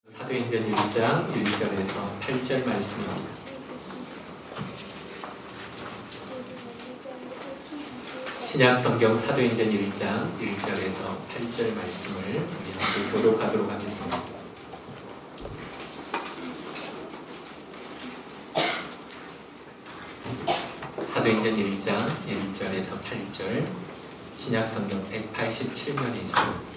사도행전 1장 1절에서 8절 말씀입니다. 신약성경 사도행전 1장 1절에서 8절 말씀을 우리 함께 교독하도록 하겠습니다. 사도행전 1장 1절에서 8절 신약성경 187면에 있습니다.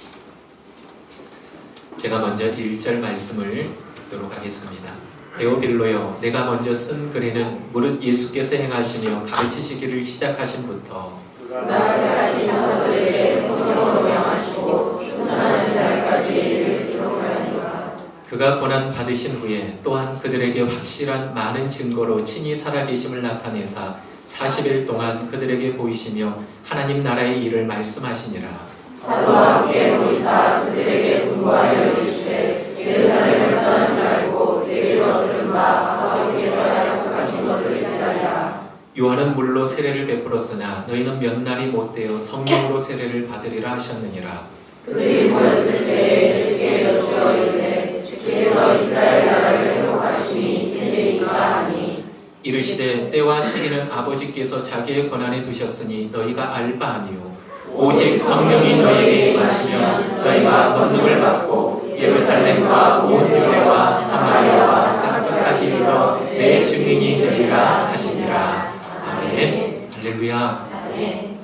제가 먼저 1절 말씀을 읽도록 하겠습니다. 데오빌로여, 내가 먼저 쓴 글에는 무릇 예수께서 행하시며 가르치시기를 시작하신부터 나아가신 사도들에게 성령으로 명하시고 승천하신 날까지 이를 기록하였노라. 그가 고난 받으신 후에 또한 그들에게 확실한 많은 증거로 친히 살아계심을 나타내사 40일 동안 그들에게 보이시며 하나님 나라의 일을 말씀하시니라. 사도와 함께 보이사 그들에게 분부하여 이르시되 예루살렘을 떠나지 말고 내게서 들은 바 아버지께서 약속하신 것을 기다리라. 요한은 물로 세례를 베풀었으나 너희는 몇 날이 못되어 성령으로 세례를 받으리라 하셨느니라. 그들이 모였을 때에 예수께 여쭈어 이르되 주께서 이스라엘 나라를 회복하심이 이때이까 하니 이르시되 때와 시기는 아버지께서 자기의 권한에 두셨으니 너희가 알 바 아니요 오직 성령이 너희에게 임하시면 너희가 권능을 받고 예루살렘과 온 유대와 사마리아와 땅 끝까지 이르러 내 증인이 되리라 하시니라. 아멘. 할렐루야. 아멘.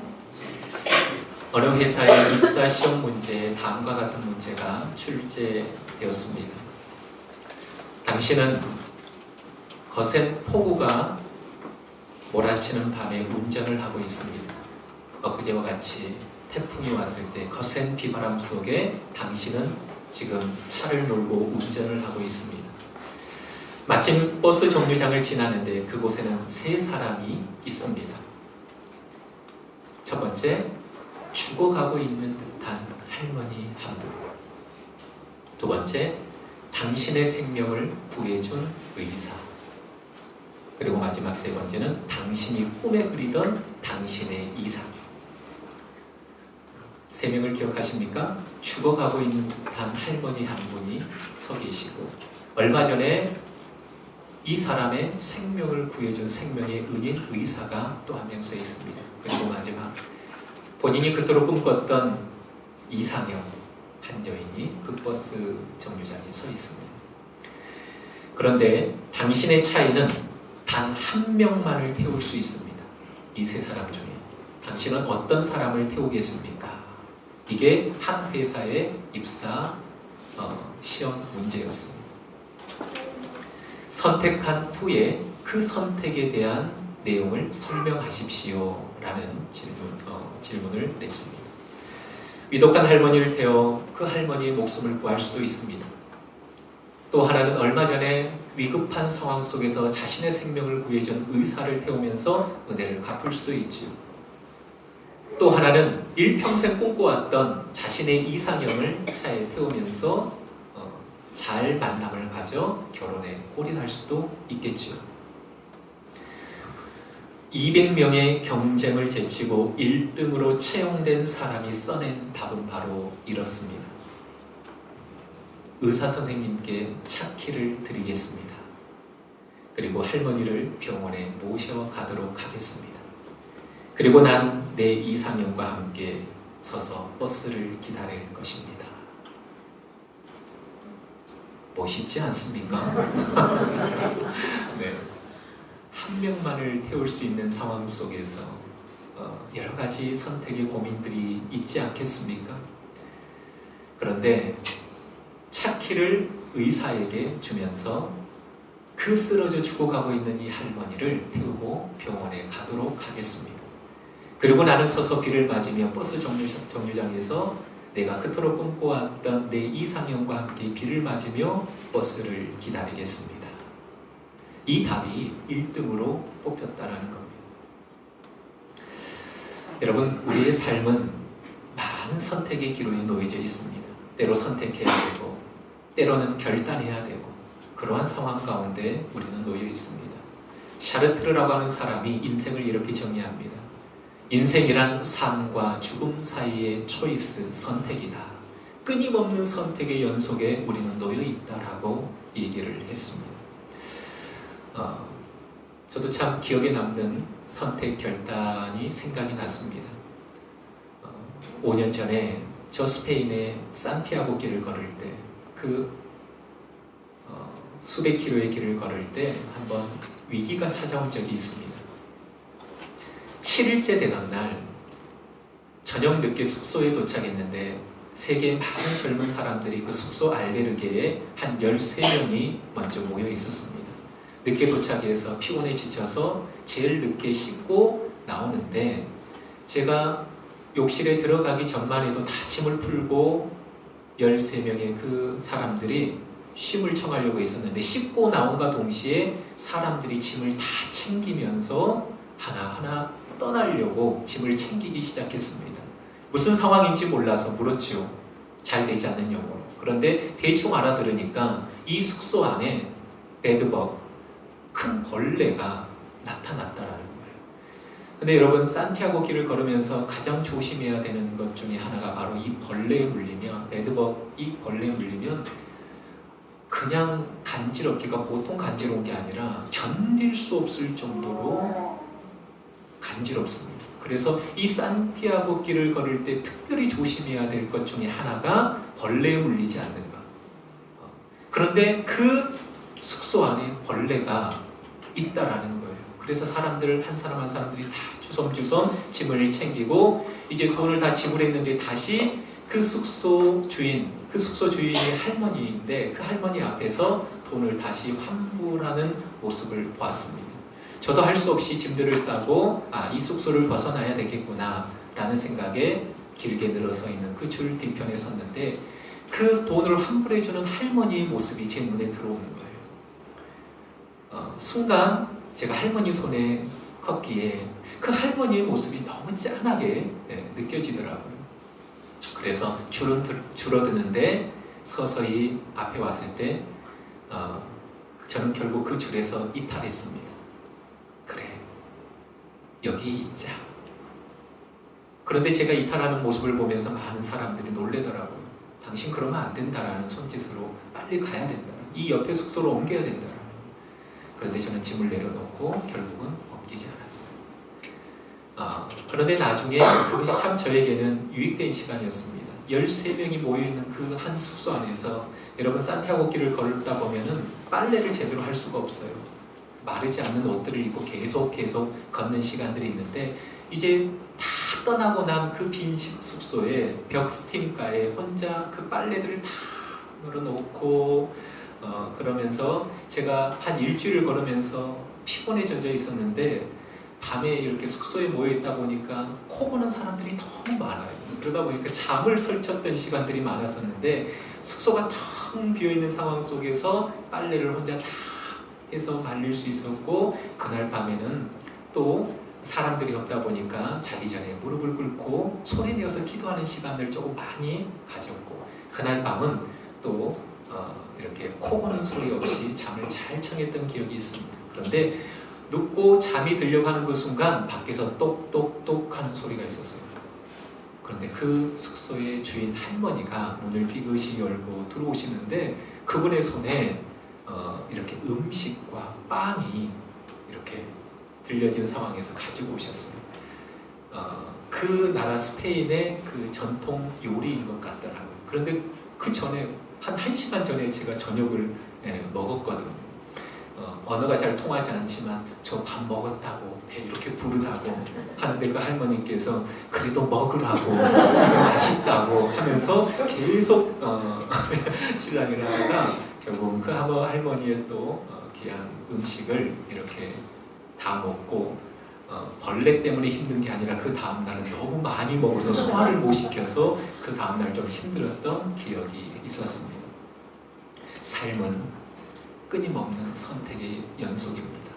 어느 회사의 입사 시험 문제에 다음과 같은 문제가 출제되었습니다. 당신은 거센 폭우가 몰아치는 밤에 운전을 하고 있습니다. 엊그제와 같이 태풍이 왔을 때 거센 비바람 속에 당신은 지금 차를 몰고 운전을 하고 있습니다. 마침 버스 정류장을 지나는데 그곳에는 세 사람이 있습니다. 첫 번째, 죽어가고 있는 듯한 할머니 한 분. 두 번째, 당신의 생명을 구해준 의사. 그리고 마지막 세 번째는 당신이 꿈에 그리던 당신의 이상. 세 명을 기억하십니까? 죽어가고 있는 듯한 할머니 한 분이 서 계시고, 얼마 전에 이 사람의 생명을 구해준 생명의 은인 의사가 또 한 명 서 있습니다. 그리고 마지막, 본인이 그토록 꿈꿨던 이상형 한 여인이 그 버스 정류장에 서 있습니다. 그런데 당신의 차에는 단 한 명만을 태울 수 있습니다. 이 세 사람 중에 당신은 어떤 사람을 태우겠습니까? 이게 한 회사의 입사 시험 문제였습니다. 선택한 후에 그 선택에 대한 내용을 설명하십시오 라는 질문을 냈습니다. 위독한 할머니를 태워 그 할머니의 목숨을 구할 수도 있습니다. 또 하나는 얼마 전에 위급한 상황 속에서 자신의 생명을 구해준 의사를 태우면서 은혜를 갚을 수도 있죠. 또 하나는 일평생 꿈꿔왔던 자신의 이상형을 차에 태우면서 잘 만남을 가져 결혼에 골인할 수도 있겠죠. 200명의 경쟁을 제치고 1등으로 채용된 사람이 써낸 답은 바로 이렇습니다. 의사 선생님께 차키를 드리겠습니다. 그리고 할머니를 병원에 모셔가도록 하겠습니다. 그리고 난 내 이상형과 함께 서서 버스를 기다릴 것입니다. 멋있지 않습니까? 네. 한 명만을 태울 수 있는 상황 속에서 여러 가지 선택의 고민들이 있지 않겠습니까? 그런데 차키를 의사에게 주면서 그 쓰러져 죽어가고 있는 이 할머니를 태우고 병원에 가도록 하겠습니다. 그리고 나는 서서 비를 맞으며 버스 정류장에서 내가 그토록 꿈꿔왔던 내 이상형과 함께 비를 맞으며 버스를 기다리겠습니다. 이 답이 1등으로 뽑혔다는 겁니다. 여러분, 우리의 삶은 많은 선택의 기로에 놓여져 있습니다. 때로 선택해야 되고 때로는 결단해야 되고 그러한 상황 가운데 우리는 놓여 있습니다. 샤르트르라고 하는 사람이 인생을 이렇게 정의합니다. 인생이란 삶과 죽음 사이의 초이스, 선택이다. 끊임없는 선택의 연속에 우리는 놓여 있다라고 얘기를 했습니다. 저도 참 기억에 남는 선택 결단이 생각이 났습니다. 5년 전에 저 스페인의 산티아고 길을 걸을 때, 수백 킬로의 길을 걸을 때 한번 위기가 찾아온 적이 있습니다. 7일째 되던 날 저녁 늦게 숙소에 도착했는데 세계의 많은 젊은 사람들이 그 숙소 알베르게에 한 13명이 먼저 모여 있었습니다. 늦게 도착해서 피곤해 지쳐서 제일 늦게 씻고 나오는데, 제가 욕실에 들어가기 전만 해도 다 짐을 풀고 13명의 그 사람들이 쉼을 청하려고 했었는데, 씻고 나온과 동시에 사람들이 짐을 다 챙기면서 하나하나 떠나려고 짐을 챙기기 시작했습니다. 무슨 상황인지 몰라서 물었죠. 잘 되지 않는 영어로. 그런데 대충 알아들으니까 이 숙소 안에 베드벅, 큰 벌레가 나타났다라는 거예요. 근데 여러분, 산티아고 길을 걸으면서 가장 조심해야 되는 것 중에 하나가 바로 이 벌레에 물리면, 베드벅 이 벌레에 물리면 그냥 간지럽기가 보통 간지러운 게 아니라 견딜 수 없을 정도로 간지럽습니다. 그래서 이 산티아고 길을 걸을 때 특별히 조심해야 될 것 중에 하나가 벌레에 물리지 않는 것. 그런데 그 숙소 안에 벌레가 있다라는 거예요. 그래서 사람들 한 사람 한 사람들이 다 주섬주섬 짐을 챙기고 이제 돈을 다 지불했는데 다시 그 숙소 주인이 할머니인데 그 할머니 앞에서 돈을 다시 환불하는 모습을 보았습니다. 저도 할 수 없이 짐들을 싸고 이 숙소를 벗어나야 되겠구나 라는 생각에 길게 늘어서 있는 그 줄 뒤편에 섰는데, 그 돈을 환불해주는 할머니의 모습이 제 눈에 들어오는 거예요. 순간 제가 할머니 손에 컸기에 그 할머니의 모습이 너무 짠하게 느껴지더라고요. 그래서 줄은 줄어드는데 서서히 앞에 왔을 때 저는 결국 그 줄에서 이탈했습니다. 그래, 여기 있자. 그런데 제가 이탈하는 모습을 보면서 많은 사람들이 놀래더라고요. 당신 그러면 안 된다라는 손짓으로 빨리 가야 된다. 이 옆에 숙소로 옮겨야 된다. 그런데 저는 짐을 내려놓고 결국은 옮기지 않았어요. 그런데 나중에 그것이 참 저에게는 유익된 시간이었습니다. 13명이 모여있는 그 한 숙소 안에서, 여러분, 산티아고 길을 걸다 보면은 빨래를 제대로 할 수가 없어요. 마르지 않는 옷들을 입고 계속 걷는 시간들이 있는데, 이제 다 떠나고 난 그 빈 숙소에 벽 스팀가에 혼자 그 빨래들을 다 널어놓고 그러면서 제가 한 일주일을 걸으면서 피곤에 젖어 있었는데, 밤에 이렇게 숙소에 모여있다 보니까 코 고는 사람들이 너무 많아요. 그러다 보니까 잠을 설쳤던 시간들이 많았었는데, 숙소가 텅 비어있는 상황 속에서 빨래를 혼자 다 해서 말릴 수 있었고, 그날 밤에는 또 사람들이 없다 보니까 자기 전에 무릎을 꿇고 소리내어서 기도하는 시간을 조금 많이 가졌고, 그날 밤은 또 이렇게 코 고는 소리 없이 잠을 잘 청했던 기억이 있습니다. 그런데 눕고 잠이 들려고 하는 그 순간 밖에서 똑똑똑 하는 소리가 있었어요. 그런데 그 숙소의 주인 할머니가 문을 삐그시 열고 들어오시는데, 그분의 손에 이렇게 음식과 빵이 이렇게 들려진 상황에서 가지고 오셨어요. 그 나라 스페인의 그 전통 요리인 것 같더라고요. 그런데 그 전에 한 1시간 전에 제가 저녁을 먹었거든요. 언어가 잘 통하지 않지만 저 밥 먹었다고 배 이렇게 부르다고 하는데, 그 할머니께서 그래도 먹으라고, 이거 맛있다고 하면서 계속 신랑이를 하다가 결국 그 할머니의 또 귀한 음식을 이렇게 다 먹고, 벌레 때문에 힘든 게 아니라 그 다음날은 너무 많이 먹어서 소화를 못 시켜서 그 다음날 좀 힘들었던 기억이 있었습니다. 삶은 끊임없는 선택의 연속입니다.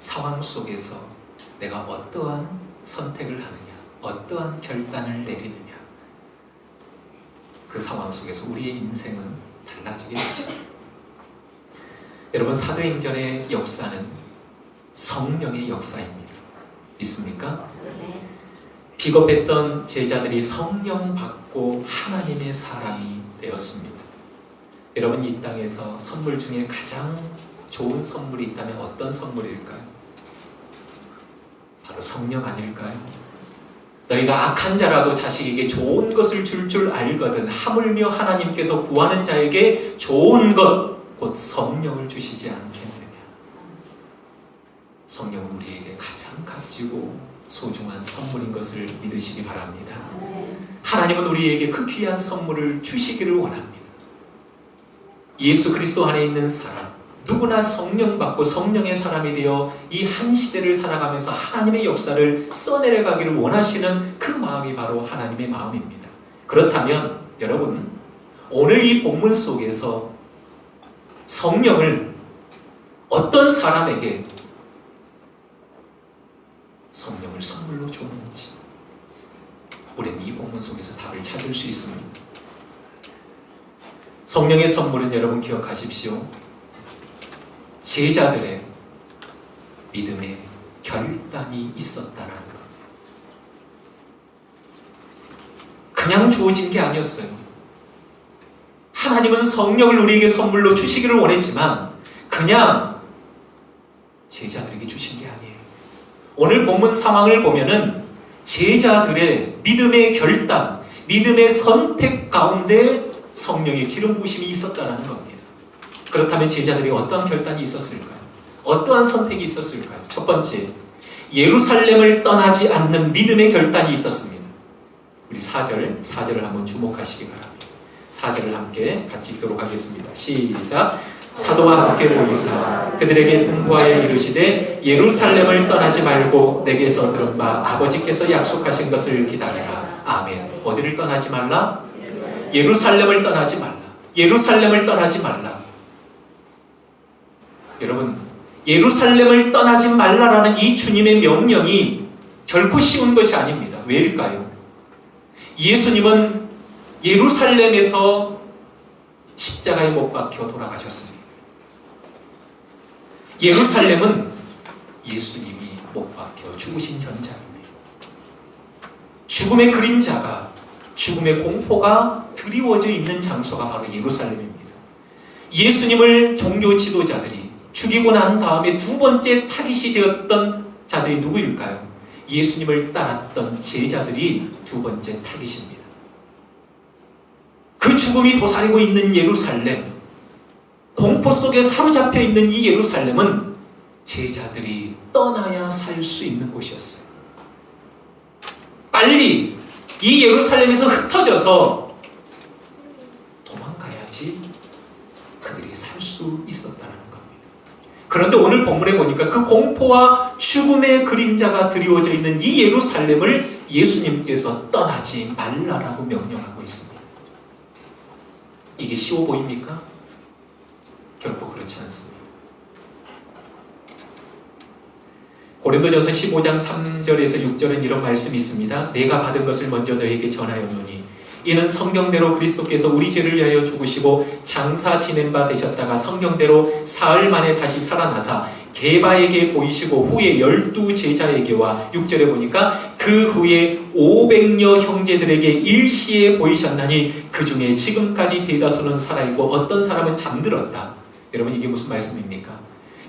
상황 속에서 내가 어떠한 선택을 하느냐, 어떠한 결단을 내리느냐, 그 상황 속에서 우리의 인생은 달라지게 되죠. 여러분, 사도행전의 역사는 성령의 역사입니다. 믿습니까? 비겁했던 제자들이 성령 받고 하나님의 사람이 되었습니다. 여러분, 이 땅에서 선물 중에 가장 좋은 선물이 있다면 어떤 선물일까요? 바로 성령 아닐까요? 너희가 악한 자라도 자식에게 좋은 것을 줄 알거든 하물며 하나님께서 구하는 자에게 좋은 것 곧 성령을 주시지 않겠느냐. 성령은 우리에게 가장 값지고 소중한 선물인 것을 믿으시기 바랍니다. 하나님은 우리에게 그 귀한 선물을 주시기를 원합니다. 예수 그리스도 안에 있는 사람, 누구나 성령 받고 성령의 사람이 되어 이 한 시대를 살아가면서 하나님의 역사를 써내려가기를 원하시는 그 마음이 바로 하나님의 마음입니다. 그렇다면 여러분, 오늘 이 본문 속에서 성령을 어떤 사람에게 성령을 선물로 줬는지 우리는 이 본문 속에서 답을 찾을 수 있습니다. 성령의 선물은 여러분 기억하십시오. 제자들의 믿음에 결단이 있었다라는 것. 그냥 주어진 게 아니었어요. 하나님은 성령을 우리에게 선물로 주시기를 원했지만 그냥 제자들에게 주신 게 아니에요. 오늘 본문 상황을 보면은 제자들의 믿음의 결단, 믿음의 선택 가운데 성령의 기름 부으심이 있었다는 겁니다. 그렇다면 제자들이 어떠한 결단이 있었을까요? 어떠한 선택이 있었을까요? 첫 번째, 예루살렘을 떠나지 않는 믿음의 결단이 있었습니다. 우리 4절을 한번 주목하시기 바랍니다. 4절을 함께 같이 읽도록 하겠습니다. 시작. 사도와 함께 모이사 그들에게 분부하여 이르시되 예루살렘을 떠나지 말고 내게서 들은 바 아버지께서 약속하신 것을 기다리라. 아멘. 어디를 떠나지 말라? 예루살렘을 떠나지 말라. 예루살렘을 떠나지 말라. 여러분, 예루살렘을 떠나지 말라라는 이 주님의 명령이 결코 쉬운 것이 아닙니다. 왜일까요? 예수님은 예루살렘에서 십자가에 못 박혀 돌아가셨습니다. 예루살렘은 예수님이 못 박혀 죽으신 현장입니다. 죽음의 그림자가, 죽음의 공포가 드리워져 있는 장소가 바로 예루살렘입니다. 예수님을 종교 지도자들이 죽이고 난 다음에 두 번째 타깃이 되었던 자들이 누구일까요? 예수님을 따랐던 제자들이 두 번째 타깃입니다. 그 죽음이 도사리고 있는 예루살렘, 공포 속에 사로잡혀 있는 이 예루살렘은 제자들이 떠나야 살 수 있는 곳이었어요. 빨리 이 예루살렘에서 흩어져서 도망가야지 그들이 살 수 있었다는 겁니다. 그런데 오늘 본문에 보니까 그 공포와 죽음의 그림자가 드리워져 있는 이 예루살렘을 예수님께서 떠나지 말라라고 명령하고 있습니다. 이게 쉬워 보입니까? 결코 그렇지 않습니다. 고린도전서 15장 3절에서 6절은 이런 말씀이 있습니다. 내가 받은 것을 먼저 너에게 전하였노니 이는 성경대로 그리스도께서 우리 죄를 위하여 죽으시고 장사 지낸 바 되셨다가 성경대로 사흘 만에 다시 살아나사 게바에게 보이시고 후에 12 제자에게와 6절에 보니까 그 후에 500여 형제들에게 일시에 보이셨나니 그 중에 지금까지 대다수는 살아있고 어떤 사람은 잠들었다. 여러분, 이게 무슨 말씀입니까?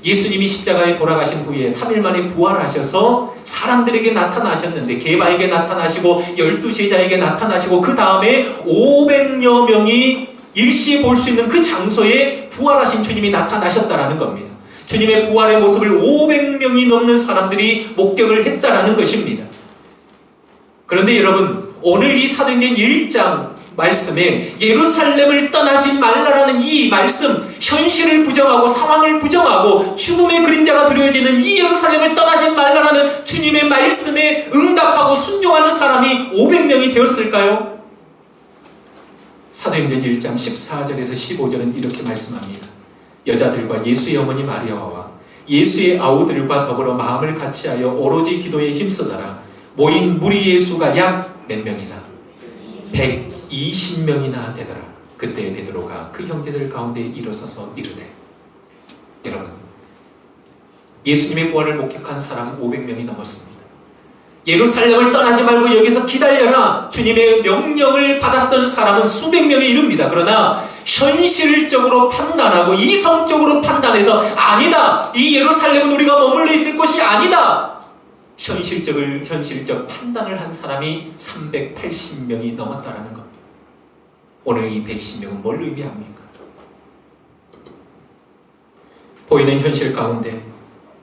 예수님이 십자가에 돌아가신 후에 3일 만에 부활하셔서 사람들에게 나타나셨는데 게바에게 나타나시고 12 제자에게 나타나시고 그 다음에 500여 명이 일시에 볼 수 있는 그 장소에 부활하신 주님이 나타나셨다라는 겁니다. 주님의 부활의 모습을 500명이 넘는 사람들이 목격을 했다라는 것입니다. 그런데 여러분, 오늘 이 사도행전 1장 말씀에 예루살렘을 떠나지 말라라는 이 말씀, 현실을 부정하고 상황을 부정하고 죽음의 그림자가 드려지는 이 예루살렘을 떠나지 말라라는 주님의 말씀에 응답하고 순종하는 사람이 500명이 되었을까요? 사도행전 1장 14절에서 15절은 이렇게 말씀합니다. 여자들과 예수의 어머니 마리아와 예수의 아우들과 더불어 마음을 같이하여 오로지 기도에 힘쓰더라. 모인 무리의 수가 약 몇 명이나? 120명이나 되더라. 그때 베드로가 그 형제들 가운데 일어서서 이르되, 여러분, 예수님의 부활을 목격한 사람은 500명이 넘었습니다. 예루살렘을 떠나지 말고 여기서 기다려라. 주님의 명령을 받았던 사람은 수백 명에 이릅니다. 그러나 현실적으로 판단하고 이성적으로 판단해서 아니다. 이 예루살렘은 우리가 머물러 있을 곳이 아니다. 현실적 판단을 한 사람이 380명이 넘었다라는 겁니다. 오늘 이 120명은 뭘 의미합니까? 보이는 현실 가운데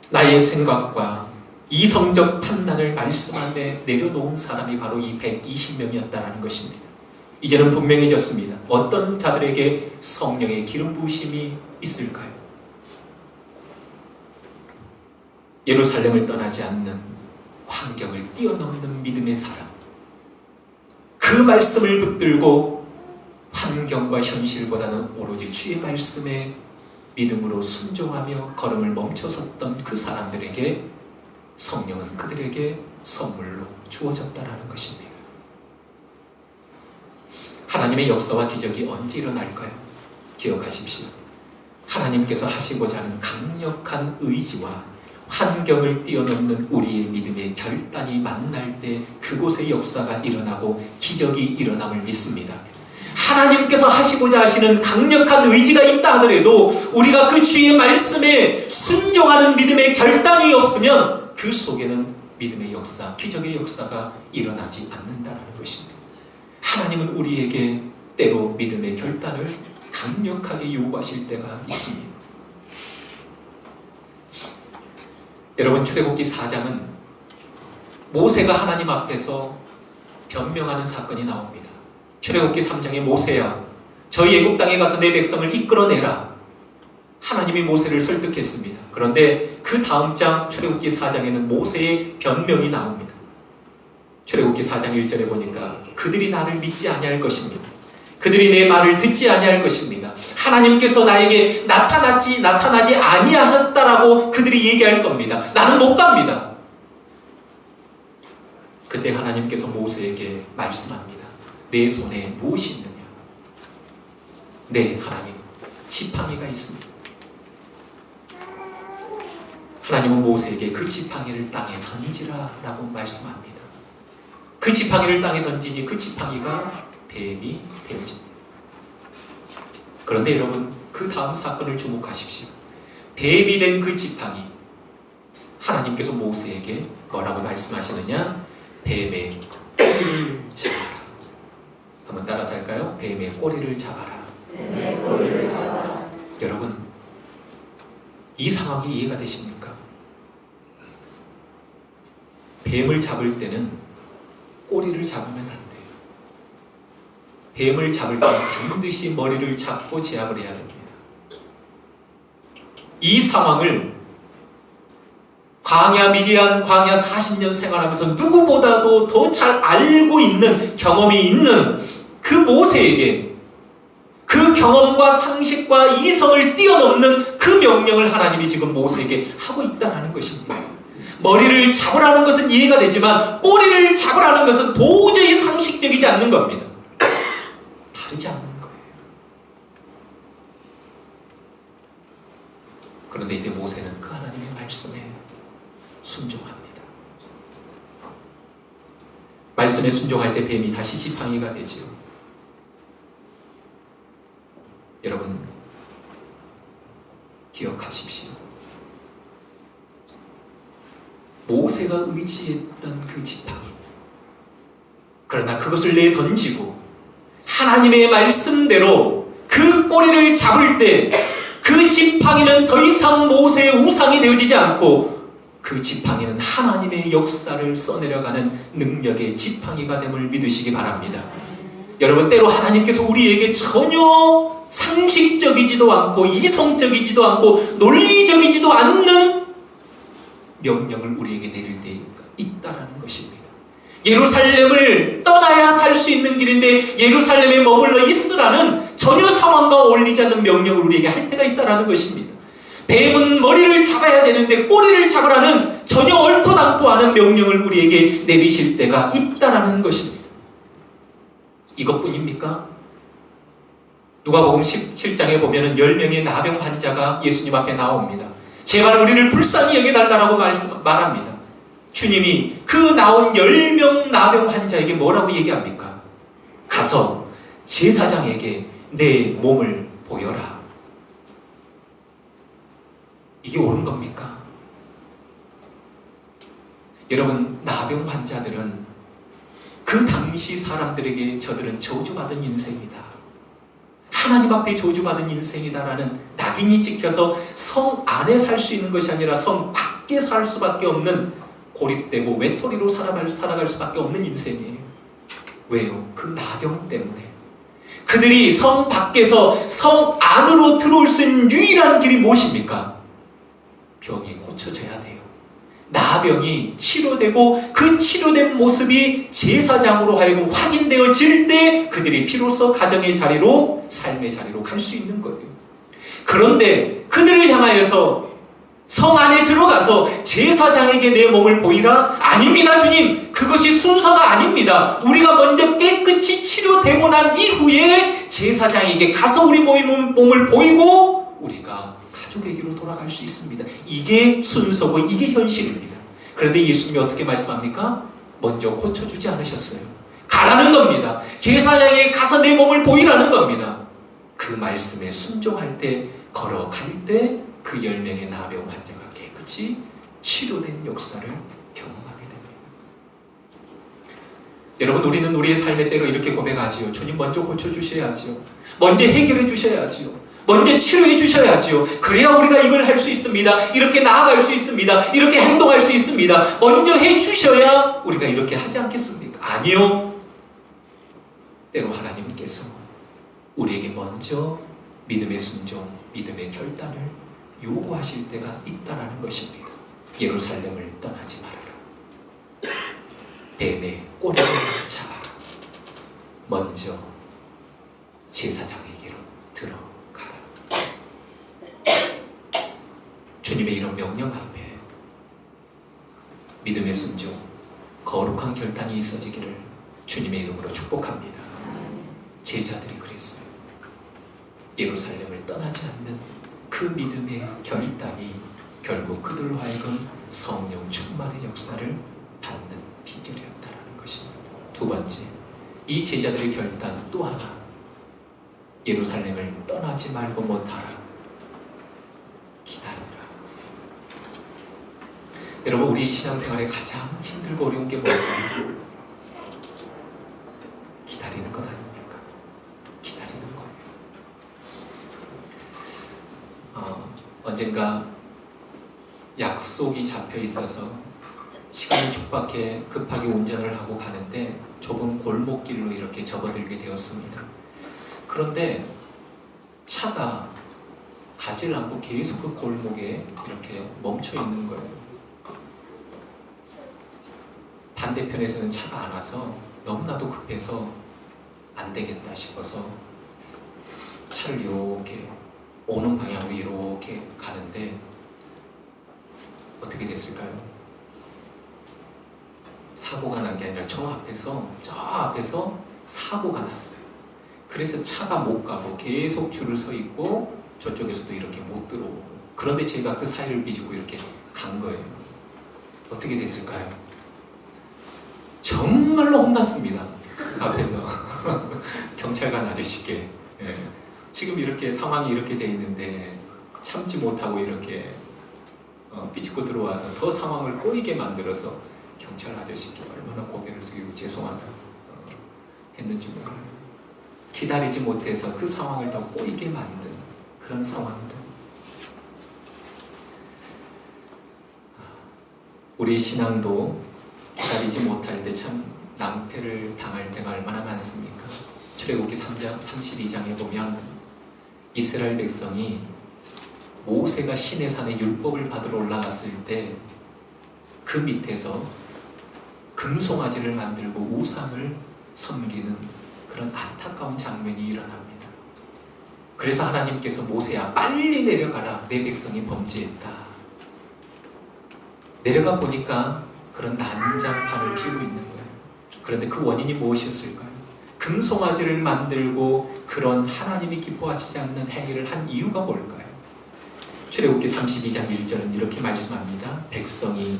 나의 생각과 이성적 판단을 말씀 안에 내려놓은 사람이 바로 이 120명이었다는 것입니다. 이제는 분명해졌습니다. 어떤 자들에게 성령의 기름 부으심이 있을까요? 예루살렘을 떠나지 않는 환경을 뛰어넘는 믿음의 사람, 그 말씀을 붙들고 환경과 현실보다는 오로지 주의 말씀에 믿음으로 순종하며 걸음을 멈춰섰던 그 사람들에게 성령은 그들에게 선물로 주어졌다라는 것입니다. 하나님의 역사와 기적이 언제 일어날까요? 기억하십시오. 하나님께서 하시고자 하는 강력한 의지와 환경을 뛰어넘는 우리의 믿음의 결단이 만날 때 그곳의 역사가 일어나고 기적이 일어남을 믿습니다. 하나님께서 하시고자 하시는 강력한 의지가 있다 하더라도 우리가 그 주의 말씀에 순종하는 믿음의 결단이 없으면 그 속에는 믿음의 역사, 기적의 역사가 일어나지 않는다는 것입니다. 하나님은 우리에게 때로 믿음의 결단을 강력하게 요구하실 때가 있습니다. 여러분, 출애굽기 4장은 모세가 하나님 앞에서 변명하는 사건이 나옵니다. 출애굽기 3장에 모세야, 저희 애굽 땅에 가서 내 백성을 이끌어내라. 하나님이 모세를 설득했습니다. 그런데 그 다음 장 출애굽기 4장에는 모세의 변명이 나옵니다. 출애굽기 4장 1절에 보니까 그들이 나를 믿지 아니할 것입니다. 그들이 내 말을 듣지 아니할 것입니다. 하나님께서 나에게 나타나지 아니하셨다라고 그들이 얘기할 겁니다. 나는 못 갑니다. 그때 하나님께서 모세에게 말씀합니다. 내 손에 무엇이 있느냐? 네, 하나님, 지팡이가 있습니다. 하나님은 모세에게 그 지팡이를 땅에 던지라 라고 말씀합니다. 그 지팡이를 땅에 던지니 그 지팡이가 뱀이 되어집니다. 그런데 여러분, 그 다음 사건을 주목하십시오. 뱀이 된 그 지팡이, 하나님께서 모세에게 뭐라고 말씀하시느냐? 뱀의 꼬리를 잡아라. 한번 따라서 할까요? 뱀의 꼬리를 잡아라. 뱀의 꼬리를 잡아라. 여러분, 이 상황이 이해가 되십니까? 뱀을 잡을 때는 꼬리를 잡으면 안 돼요. 뱀을 잡을 때는 반드시 머리를 잡고 제압을 해야 됩니다. 이 상황을 미디안 광야 40년 생활하면서 누구보다도 더 잘 알고 있는, 경험이 있는 그 모세에게 그 경험과 상식과 이성을 뛰어넘는 그 명령을 하나님이 지금 모세에게 하고 있다는 것입니다. 머리를 잡으라는 것은 이해가 되지만 꼬리를 잡으라는 것은 도저히 상식적이지 않는 겁니다. 다르지 않는 거예요. 그런데 이때 모세는 그 하나님의 말씀에 순종합니다. 말씀에 순종할 때 뱀이 다시 지팡이가 되지요. 여러분, 기억하십시오. 모세가 의지했던 그 지팡이, 그러나 그것을 내던지고 하나님의 말씀대로 그 꼬리를 잡을 때 그 지팡이는 더 이상 모세의 우상이 되어지지 않고 그 지팡이는 하나님의 역사를 써내려가는 능력의 지팡이가 됨을 믿으시기 바랍니다. 여러분, 때로 하나님께서 우리에게 전혀 상식적이지도 않고 이성적이지도 않고 논리적이지도 않는 명령을 우리에게 내릴 때가 있다라는 것입니다. 예루살렘을 떠나야 살 수 있는 길인데 예루살렘에 머물러 있으라는 전혀 상황과 어울리지 않는 명령을 우리에게 할 때가 있다라는 것입니다. 뱀은 머리를 잡아야 되는데 꼬리를 잡으라는 전혀 옳고당도 않은 명령을 우리에게 내리실 때가 있다라는 것입니다. 이것뿐입니까? 누가복음 17장에 보면 10명의 나병 환자가 예수님 앞에 나옵니다. 제발 우리를 불쌍히 여겨달라고 말합니다. 주님이 그 나온 10명 나병 환자에게 뭐라고 얘기합니까? 가서 제사장에게 내 몸을 보여라. 이게 옳은 겁니까? 여러분, 나병 환자들은 그 당시 사람들에게 저들은 저주받은 인생이다, 하나님 앞에 저주받은 인생이다라는 낙인이 찍혀서 성 안에 살 수 있는 것이 아니라 성 밖에 살 수밖에 없는, 고립되고 외톨이로 살아갈 수밖에 없는 인생이에요. 왜요? 그 나병 때문에. 그들이 성 밖에서 성 안으로 들어올 수 있는 유일한 길이 무엇입니까? 병이 고쳐져야 돼요. 나병이 치료되고 그 치료된 모습이 제사장으로 하여금 확인되어질 때 그들이 비로소 가정의 자리로, 삶의 자리로 갈 수 있는 거예요. 그런데 그들을 향하여서 성 안에 들어가서 제사장에게 내 몸을 보이라? 아닙니다, 주님. 그것이 순서가 아닙니다. 우리가 먼저 깨끗이 치료되고 난 이후에 제사장에게 가서 우리 몸을 보이고 우리가 가족에게로 돌아갈 수 있습니다. 이게 순서고 이게 현실입니다. 그런데 예수님이 어떻게 말씀합니까? 먼저 고쳐주지 않으셨어요. 가라는 겁니다. 제사장에게 가서 내 몸을 보이라는 겁니다. 그 말씀에 순종할 때, 걸어갈 때 그 10명의 나병 환자가 깨끗이 치료된 역사를 경험하게 됩니다. 여러분, 우리는 우리의 삶의 때로 이렇게 고백하지요. 주님 먼저 고쳐주셔야지요. 먼저 해결해 주셔야지요. 먼저 치료해 주셔야지요. 그래야 우리가 이걸 할 수 있습니다. 이렇게 나아갈 수 있습니다. 이렇게 행동할 수 있습니다. 먼저 해 주셔야 우리가 이렇게 하지 않겠습니까? 아니요. 때로 하나님께서 우리에게 먼저 믿음의 순종, 믿음의 결단을 요구하실 때가 있다라는 것입니다. 예루살렘을 떠나지 말아라. 뱀의 꼬리를 잡아라. 먼저 제사장에게로 들어가라. 주님의 이런 명령 앞에 믿음의 순종, 거룩한 결단이 있어지기를 주님의 이름으로 축복합니다. 제자들이 그랬어요. 예루살렘을 떠나지 않는 그 믿음의 결단이 결국 그들로 하여금 성령 충만의 역사를 받는 비결이었다는 것입니다. 두 번째, 이 제자들의 결단 또 하나, 예루살렘을 떠나지 말고 못하라. 기다리라. 여러분, 우리 신앙생활에 가장 힘들고 어려운 게 뭘까요? 기다리는 것 아닙니까? 기다리는 거예요. 언젠가 약속이 잡혀 있어서 시간이 촉박해 급하게 운전을 하고 가는데 좁은 골목길로 이렇게 접어들게 되었습니다. 그런데 차가 가지를 않고 계속 그 골목에 이렇게 멈춰 있는 거예요. 반대편에서는 차가 안 와서 너무나도 급해서 안 되겠다 싶어서 차를 이렇게 오는 방향으로 이렇게 가는데 어떻게 됐을까요? 사고가 난 게 아니라 저 앞에서 사고가 났어요. 그래서 차가 못 가고 계속 줄을 서 있고 저쪽에서도 이렇게 못 들어오고, 그런데 제가 그 사이를 비주고 이렇게 간 거예요. 어떻게 됐을까요? 정말로 혼났습니다. 앞에서 경찰관 아저씨께. 지금 이렇게 상황이 이렇게 돼 있는데 참지 못하고 이렇게 삐집고 들어와서 더 상황을 꼬이게 만들어서 경찰 아저씨께 얼마나 고개를 숙이고 죄송하다 했는지 몰라요. 기다리지 못해서 그 상황을 더 꼬이게 만든 그런 상황도. 우리의 신앙도 기다리지 못할 때 참 낭패를 당할 때가 얼마나 많습니까? 출애굽기 3장 32장에 보면 이스라엘 백성이 모세가 시내산에 율법을 받으러 올라갔을 때 그 밑에서 금송아지를 만들고 우상을 섬기는 그런 안타까운 장면이 일어납니다. 그래서 하나님께서 모세야 빨리 내려가라, 내 백성이 범죄했다. 내려가 보니까 그런 난장판을 피우고 있는 거예요. 그런데 그 원인이 무엇이었을까요? 금송아지를 만들고 그런 하나님이 기뻐하시지 않는 행위를 한 이유가 뭘까요? 출애굽기 32장 1절은 이렇게 말씀합니다. 백성이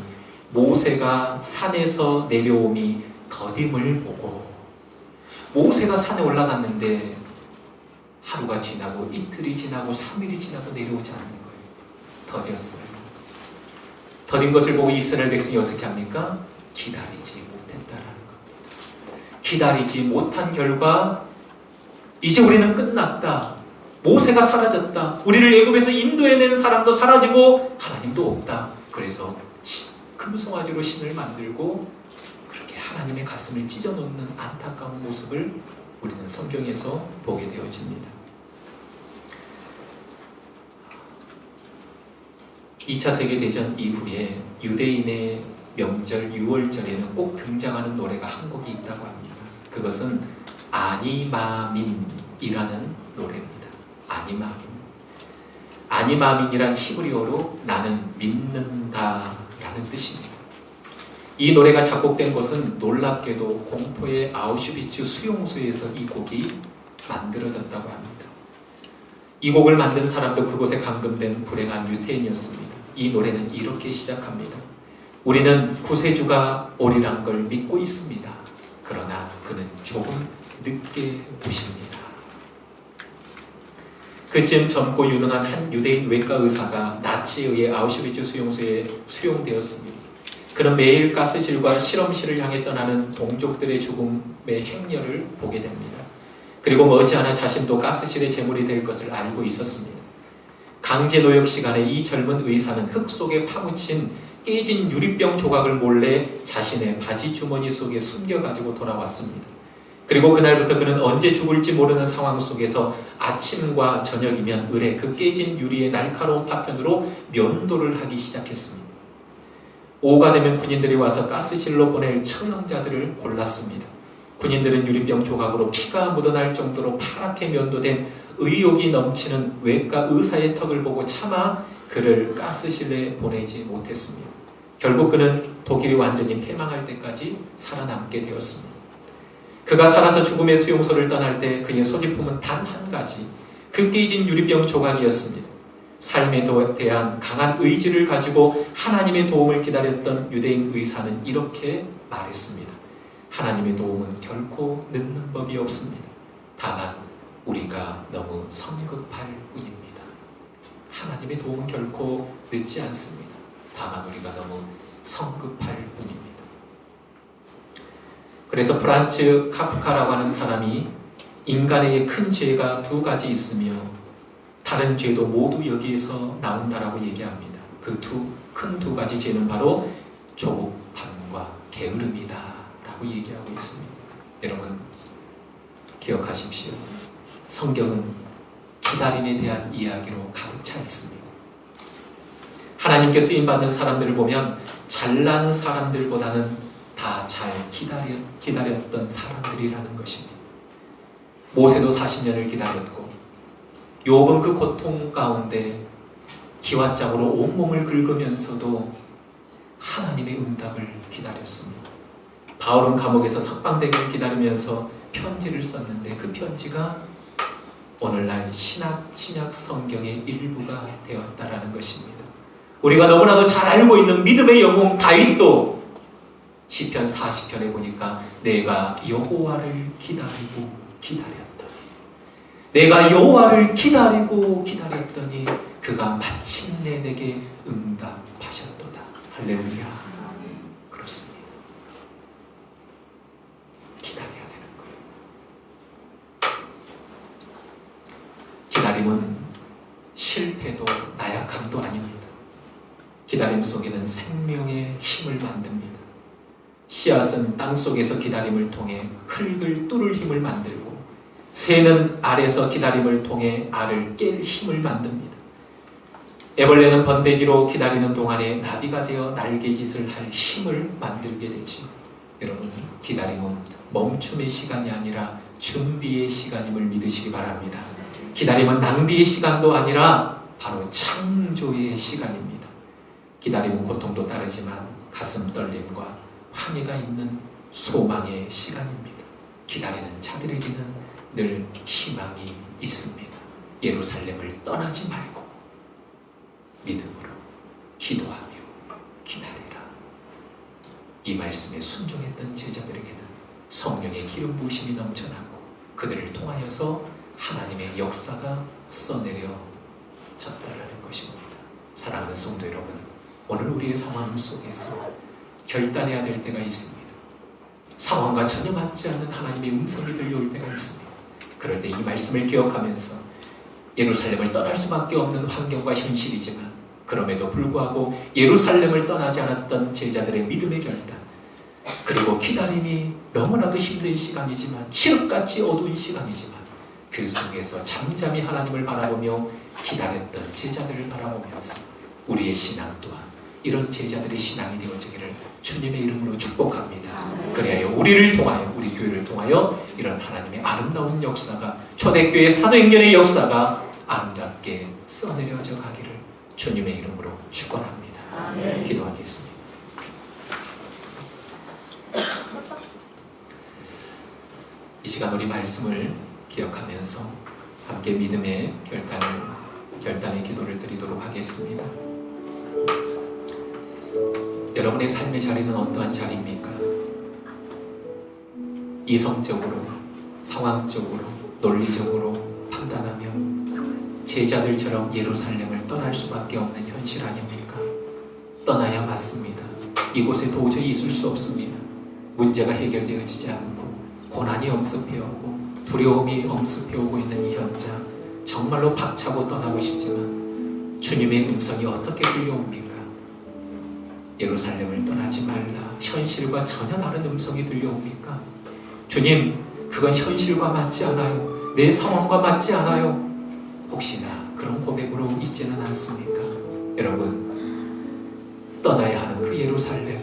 모세가 산에서 내려옴이 더딤을 보고, 모세가 산에 올라갔는데 하루가 지나고 이틀이 지나고 3일이 지나도 내려오지 않는 거예요. 더뎠어요. 더딘 것을 보고 이스라엘 백성이 어떻게 합니까? 기다리지 못했다라는 겁니다. 기다리지 못한 결과 이제 우리는 끝났다. 모세가 사라졌다. 우리를 애굽에서 인도해낸 사람도 사라지고 하나님도 없다. 그래서 금송아지로 신을 만들고 그렇게 하나님의 가슴을 찢어놓는 안타까운 모습을 우리는 성경에서 보게 되어집니다. 2차 세계대전 이후에 유대인의 명절 6월절에는 꼭 등장하는 노래가 한 곡이 있다고 합니다. 그것은 아니마민이라는 노래입니다. 아니마민. 아니마민이란 히브리어로 나는 믿는다라는 뜻입니다. 이 노래가 작곡된 것은 놀랍게도 공포의 아우슈비츠 수용소에서 이 곡이 만들어졌다고 합니다. 이 곡을 만든 사람도 그곳에 감금된 불행한 유태인이었습니다. 이 노래는 이렇게 시작합니다. 우리는 구세주가 오리란 걸 믿고 있습니다. 그러나 그는 조금 늦게 오십니다. 그쯤 젊고 유능한 한 유대인 외과 의사가 나치에 의해 아우슈비츠 수용소에 수용되었습니다. 그는 매일 가스실과 실험실을 향해 떠나는 동족들의 죽음의 행렬을 보게 됩니다. 그리고 머지않아 자신도 가스실의 제물이 될 것을 알고 있었습니다. 강제노역 시간에 이 젊은 의사는 흙 속에 파묻힌 깨진 유리병 조각을 몰래 자신의 바지 주머니 속에 숨겨가지고 돌아왔습니다. 그리고 그날부터 그는 언제 죽을지 모르는 상황 속에서 아침과 저녁이면 을에 그 깨진 유리의 날카로운 파편으로 면도를 하기 시작했습니다. 오후가 되면 군인들이 와서 가스실로 보낼 처형자들을 골랐습니다. 군인들은 유리병 조각으로 피가 묻어날 정도로 파랗게 면도된 의욕이 넘치는 외과 의사의 턱을 보고 차마 그를 가스실에 보내지 못했습니다. 결국 그는 독일이 완전히 패망할 때까지 살아남게 되었습니다. 그가 살아서 죽음의 수용소를 떠날 때 그의 소지품은 단 한 가지, 그 깨진 유리병 조각이었습니다. 삶에 대한 강한 의지를 가지고 하나님의 도움을 기다렸던 유대인 의사는 이렇게 말했습니다. 하나님의 도움은 결코 늦는 법이 없습니다. 다만 우리가 너무 성급할 뿐입니다. 하나님의 도움은 결코 늦지 않습니다. 다만 우리가 너무 성급할 뿐입니다. 그래서 프란츠 카프카라고 하는 사람이 인간에게 큰 죄가 두 가지 있으며 다른 죄도 모두 여기에서 나온다라고 얘기합니다. 그 큰 두 가지 죄는 바로 조급함과 게으름이다 라고 얘기하고 있습니다. 여러분 기억하십시오. 성경은 기다림에 대한 이야기로 가득 차 있습니다. 하나님께 쓰임받는 사람들을 보면 잘난 사람들보다는 다 잘 기다렸던 사람들이라는 것입니다. 모세도 40년을 기다렸고 욥은 그 고통 가운데 기왓장으로 온몸을 긁으면서도 하나님의 응답을 기다렸습니다. 바울은 감옥에서 석방되기를 기다리면서 편지를 썼는데 그 편지가 오늘날 신약 성경의 일부가 되었다라는 것입니다. 우리가 너무나도 잘 알고 있는 믿음의 영웅 다윗도 시편 40편에 보니까 내가 여호와를 기다리고 기다렸더니, 내가 여호와를 기다리고 기다렸더니 그가 마침내 내게 응답하셨도다. 할렐루야. 그렇습니다. 기다려야 되는 거예요. 기다림은 실패도 나약함도 아닙니다. 기다림 속에는 생명의 힘을 만듭니다. 씨앗은 땅속에서 기다림을 통해 흙을 뚫을 힘을 만들고, 새는 알에서 기다림을 통해 알을 깰 힘을 만듭니다. 애벌레는 번데기로 기다리는 동안에 나비가 되어 날개짓을 할 힘을 만들게 되지요. 여러분, 기다림은 멈춤의 시간이 아니라 준비의 시간임을 믿으시기 바랍니다. 기다림은 낭비의 시간도 아니라 바로 창조의 시간입니다. 기다림은 고통도 따르지만 가슴 떨림과 환희가 있는 소망의 시간입니다. 기다리는 자들에게는 늘 희망이 있습니다. 예루살렘을 떠나지 말고 믿음으로 기도하며 기다리라. 이 말씀에 순종했던 제자들에게는 성령의 기름 부으심이 넘쳐나고 그들을 통하여서 하나님의 역사가 써내려졌다라는 것입니다. 사랑하는 성도 여러분, 오늘 우리의 상황 속에서 결단해야 될 때가 있습니다. 상황과 전혀 맞지 않는 하나님의 음성이 들려올 때가 있습니다. 그럴 때 이 말씀을 기억하면서 예루살렘을 떠날 수밖에 없는 환경과 현실이지만 그럼에도 불구하고 예루살렘을 떠나지 않았던 제자들의 믿음의 결단, 그리고 기다림이 너무나도 힘든 시간이지만 칠흑같이 어두운 시간이지만 그 속에서 잠잠히 하나님을 바라보며 기다렸던 제자들을 바라보면서 우리의 신앙 또한 이런 제자들의 신앙이 되어지기를 주님의 이름으로 축복합니다. 그래야 우리를 통하여, 우리 교회를 통하여 이런 하나님의 아름다운 역사가, 초대교회 사도행전의 역사가 아름답게 써내려져 가기를 주님의 이름으로 축원합니다. 아멘. 기도하겠습니다. 이 시간 우리 말씀을 기억하면서 함께 믿음의 결단의 기도를 드리도록 하겠습니다. 여러분의 삶의 자리는 어떠한 자리입니까? 이성적으로, 상황적으로, 논리적으로 판단하면 제자들처럼 예루살렘을 떠날 수밖에 없는 현실 아닙니까? 떠나야 맞습니다. 이곳에 도저히 있을 수 없습니다. 문제가 해결되어지지 않고 고난이 엄습해오고 두려움이 엄습해오고 있는 이 현장, 정말로 박차고 떠나고 싶지만 주님의 음성이 어떻게 들려옵니까? 예루살렘을 떠나지 말라. 현실과 전혀 다른 음성이 들려옵니까? 주님, 그건 현실과 맞지 않아요. 내 상황과 맞지 않아요. 혹시나 그런 고백으로 있지는 않습니까? 여러분, 떠나야 하는 그 예루살렘,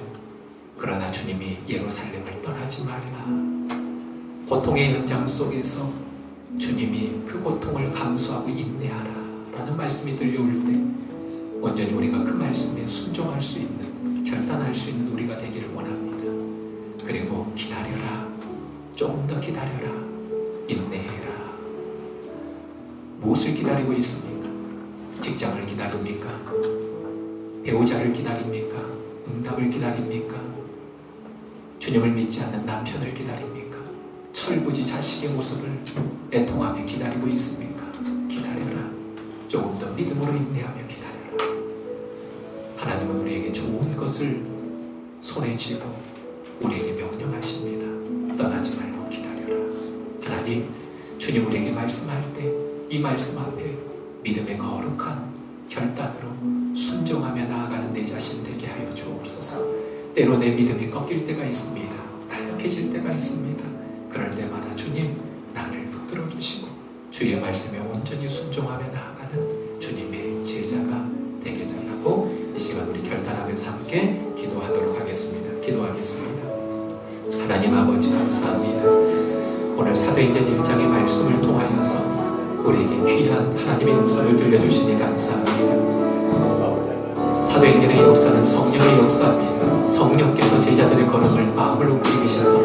그러나 주님이 예루살렘을 떠나지 말라. 고통의 현장 속에서 주님이 그 고통을 감수하고 인내하라 라는 말씀이 들려올 때 온전히 우리가 그 말씀에 순종할 수 있는, 결단할 수 있는 우리가 되기를 원합니다. 그리고 기다려라. 조금 더 기다려라. 인내해라. 무엇을 기다리고 있습니까? 직장을 기다립니까? 배우자를 기다립니까? 응답을 기다립니까? 주님을 믿지 않는 남편을 기다립니까? 철부지 자식의 모습을 애통하며 기다리고 있습니까? 기다려라. 조금 더 믿음으로 인내하며 기다려라. 하나님은 우리에게 좋은 것을 손에 쥐고 우리에게 명령하십니다. 떠나지 말고 기다려라. 하나님, 주님 우리에게 말씀할 때 이 말씀 앞에 믿음의 거룩한 결단으로 순종하며 나아가는 내 자신 되게 하여 주옵소서. 때로 내 믿음이 꺾일 때가 있습니다. 다약해질 때가 있습니다. 그럴 때마다 주님, 나를 붙들어 주시고 주의 말씀에 온전히 순종하며 나아가는 주님의 제자가 되게 달라고 이 시간 우리 결단하면서 함께 기도하도록 하겠습니다. 기도하겠습니다. 하나님 아버지 감사합니다. 오늘 사도행전 1장의 말씀을 통하여서 우리에게 귀한 하나님의 음성을 들려주시니 감사합니다. 사도행전의 역사는 성령의 역사입니다. 성령께서 제자들의 걸음을, 마음을 움직이셔서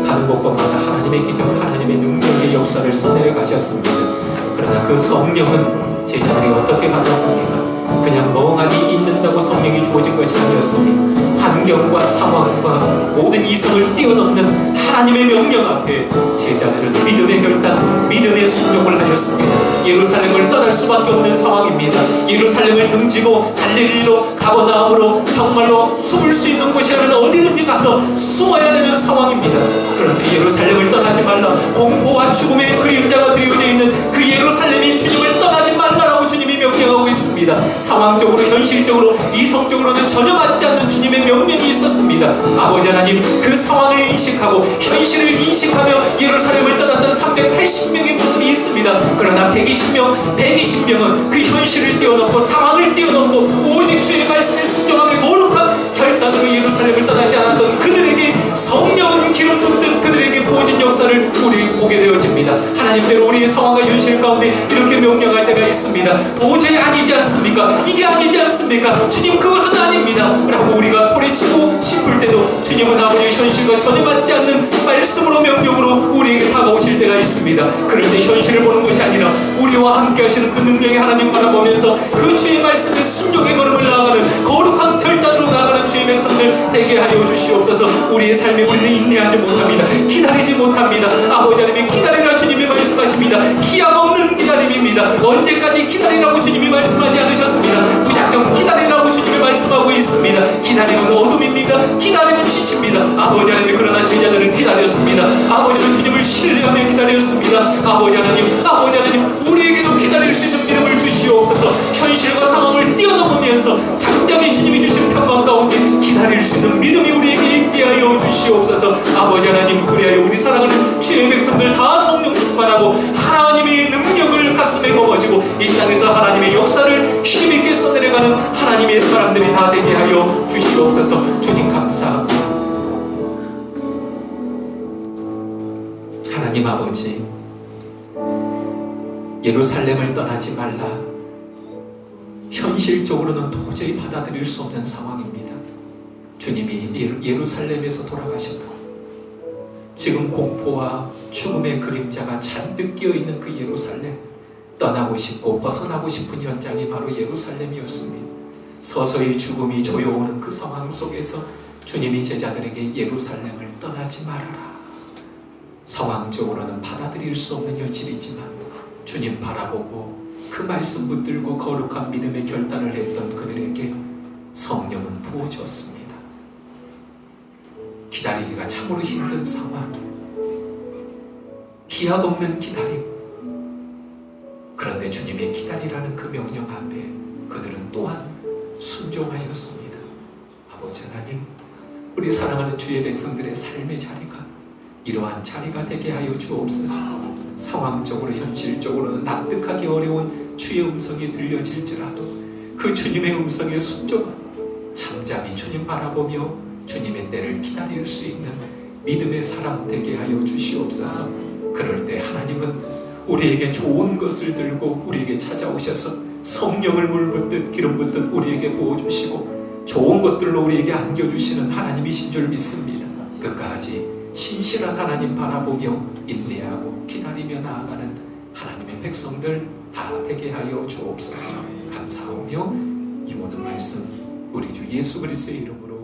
가는 곳곳마다 하나님의 기적, 하나님의 능력의 역사를 써내려 가셨습니다. 그러나 그 성령은 제자들이 어떻게 받았습니까? 그냥 멍하니 있는다고 성령이 주어진 것이 아니었습니다. 환경과 상황과 모든 이성을 뛰어넘는 하나님의 명령 앞에 제자들은 믿음의 결단, 믿음의 순종을 하였습니다. 예루살렘을 떠날 수밖에 없는 상황입니다. 예루살렘을 등지고 갈릴리로, 가버나움으로 정말로 숨을 수 있는 곳이 아니라 어디든지 가서 숨어야 되는 상황입니다. 그런데 예루살렘을 떠나지 말라. 공포와 죽음의 그림자가 드리워져 있는 그 예루살렘이 주님을 떠나지 말라라고 주님이 명령하고 있습니다. 상황적으로, 현실적으로, 이성적으로는 전혀 맞지 않는 주님의 명령이 있었습니다. 아버지 하나님, 그 상황을 인식하고 현실을 인식하며 예루살렘을 떠났던 380명의 모습이 있습니다. 그러나 120명은 그 현실을 뛰어넘고 상황을 뛰어넘고 오직 주의 말씀에 순종하며 거룩한 결단으로 예루살렘을 떠나지 않았던 그들에게 성령은 기름 붓듯 그들에게 부어진 역사를 우리 보게 되어집니다. 하나님께로 우리의 상황과 현실 가운데 이렇게 명령할 때가 있습니다. 도저히 아니지 않습니까? 이게 아니지 않습니까? 주님, 그것은 아닙니다 라고 우리가 소리치고 싶을 때도 주님은 아버지의 현실과 전혀 맞지 않는 말씀으로, 명령으로 우리에게 다가오실 때가 있습니다. 그럴 때 현실을 보는 것이 아니라 우리와 함께 하시는 그 능력의 하나님 바라보면서 그 주의 말씀에 순종의 걸음을 나아가는, 거룩한 결단으로 나아가는 주의 주의 백성들 되게 하여 주시옵소서. 우리의 삶에 우리는 인내하지 못합니다. 기다리지 못합니다. 아버지 하나님, 기다리라 주님이 말씀하십니다. 기약 없는 기다림입니다. 언제까지 기다리라고 주님이 말씀하지 않으셨습니다. 무작정 기다리라고 주님이 말씀하고 있습니다. 기다림은 어둠입니다. 기다림은 지칩니다. 아버지 하나님, 그러나 제자들은 기다렸습니다. 아버지는 주님을 신뢰하며 기다렸습니다. 아버지 하나님, 우리에게도 기다릴 수 있는 믿음을 주시옵소서. 현실과 상황을 뛰어넘으면서 잠잠히 주님이 주신 평강 가운데 기다릴 수 있는 믿음이 우리에게 있게 하여 주시옵소서. 아버지 하나님, 그리하여 우리 사랑하는 주의 백성들 다 성령 충만하고 하나님의 능력을 가슴에 먹어지고 이 땅에서 하나님의 역사를 힘있게 써내려가는 하나님의 사람들이 다 되게 하여 주시옵소서. 주님 감사합니다. 하나님 아버지, 예루살렘을 떠나지 말라. 현실적으로는 도저히 받아들일 수 없는 상황입니다. 주님이 예루살렘에서 돌아가셨고 지금 공포와 죽음의 그림자가 잔뜩 끼어있는 그 예루살렘, 떠나고 싶고 벗어나고 싶은 현장이 바로 예루살렘이었습니다. 서서히 죽음이 조여오는 그 상황 속에서 주님이 제자들에게 예루살렘을 떠나지 말아라. 상황적으로는 받아들일 수 없는 현실이지만 주님 바라보고 그 말씀 붙들고 거룩한 믿음의 결단을 했던 그들에게 성령은 부어주었습니다. 기다리기가 참으로 힘든 상황, 기약 없는 기다림. 그런데 주님의 기다리라는 그 명령 앞에 그들은 또한 순종하였습니다. 아버지 하나님, 우리 사랑하는 주의 백성들의 삶의 자리가 이러한 자리가 되게 하여 주옵소서. 상황적으로 현실적으로는 납득하기 어려운 주의 음성이 들려질지라도 그 주님의 음성에 순종하고 잠잠히 주님 바라보며 주님의 때를 기다릴 수 있는 믿음의 사람 되게 하여 주시옵소서. 그럴 때 하나님은 우리에게 좋은 것을 들고 우리에게 찾아오셔서 성령을 물붓듯 기름 붓듯 우리에게 부어주시고 좋은 것들로 우리에게 안겨주시는 하나님이신 줄 믿습니다. 끝까지 신실한 하나님 바라보며 인내하고 기다리며 나아가는 하나님의 백성들 다 되게 하여 주옵소서. 감사하며 이 모든 말씀 우리 주 예수 그리스도의 이름으로